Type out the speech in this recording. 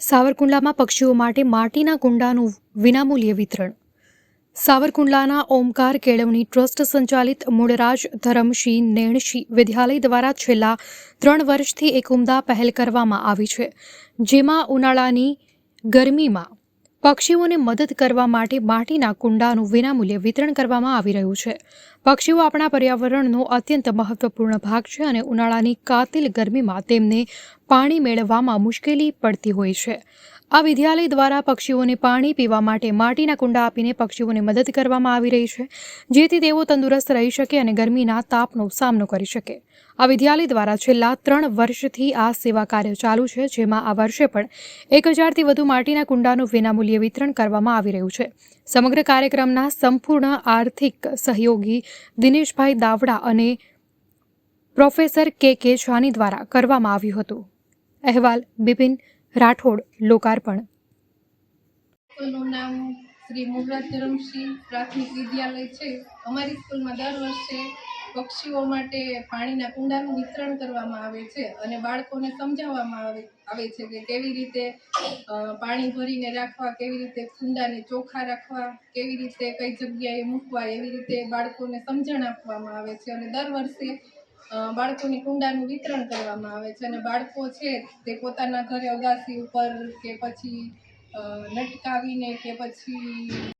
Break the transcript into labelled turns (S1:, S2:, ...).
S1: સાવરકુંડલામાં પક્ષીઓ માટે માટીના કુંડાનું વિનામૂલ્યે વિતરણ. સાવરકુંડલાના ઓમકાર કેળવણી ટ્રસ્ટ સંચાલિત મૂળરાજ ધરમશી નેણશી વિદ્યાલય દ્વારા છેલ્લા 3 વર્ષથી એક ઉમદા પહેલ કરવામાં આવી છે, જેમાં ઉનાળાની ગરમીમાં પક્ષીઓને મદદ કરવા માટે માટીના કુંડાનું વિનામૂલ્યે વિતરણ કરવામાં આવી રહ્યું છે. પક્ષીઓ આપણા પર્યાવરણનો અત્યંત મહત્વપૂર્ણ ભાગ છે અને ઉનાળાની કાતિલ ગરમીમાં તેમને પાણી મેળવવામાં મુશ્કેલી પડતી હોય છે. આ વિદ્યાલય દ્વારા પક્ષીઓને પાણી પીવા માટે માટીના કુંડા આપીને પક્ષીઓને મદદ કરવામાં આવી રહી છે, જેથી તેઓ તંદુરસ્ત રહી શકે અને ગરમીના તાપનો સામનો કરી શકે. આ વિદ્યાલય દ્વારા છેલ્લા 3 વર્ષથી આ સેવા કાર્ય ચાલુ છે, જેમાં આ વર્ષે પણ 1000થી વધુ માટીના કુંડાનું વિનામૂલ્યે વિતરણ કરવામાં આવી રહ્યું છે. સમગ્ર કાર્યક્રમના સંપૂર્ણ આર્થિક સહયોગી દિનેશભાઈ દાવડા અને પ્રોફેસર કે જાની દ્વારા કરવામાં આવ્યું હતું. અહેવાલ બિપિન રાઠોડ, લોકાર્પણ.
S2: સ્કૂલનું નામ શ્રી મૂળરાજ ધરમશી પ્રાથમિક વિદ્યાલય છે. અમારી સ્કૂલમાં દર વર્ષે પક્ષીઓ માટે પાણીના કુંડાનું વિતરણ કરવામાં આવે છે અને બાળકોને સમજાવવામાં આવે છે કે કેવી રીતે પાણી ભરીને રાખવા, કેવી રીતે કુંડાને ચોખ્ખા રાખવા, કેવી રીતે કઈ જગ્યાએ મૂકવા, એવી રીતે બાળકોને સમજણ આપવામાં આવે છે અને દર વર્ષે બાળકોને કુંડાનું વિતરણ કરવામાં આવે છે અને બાળકો છે તે પોતાના ઘરે અગાસી ઉપર કે પછી લટકાવીને કે પછી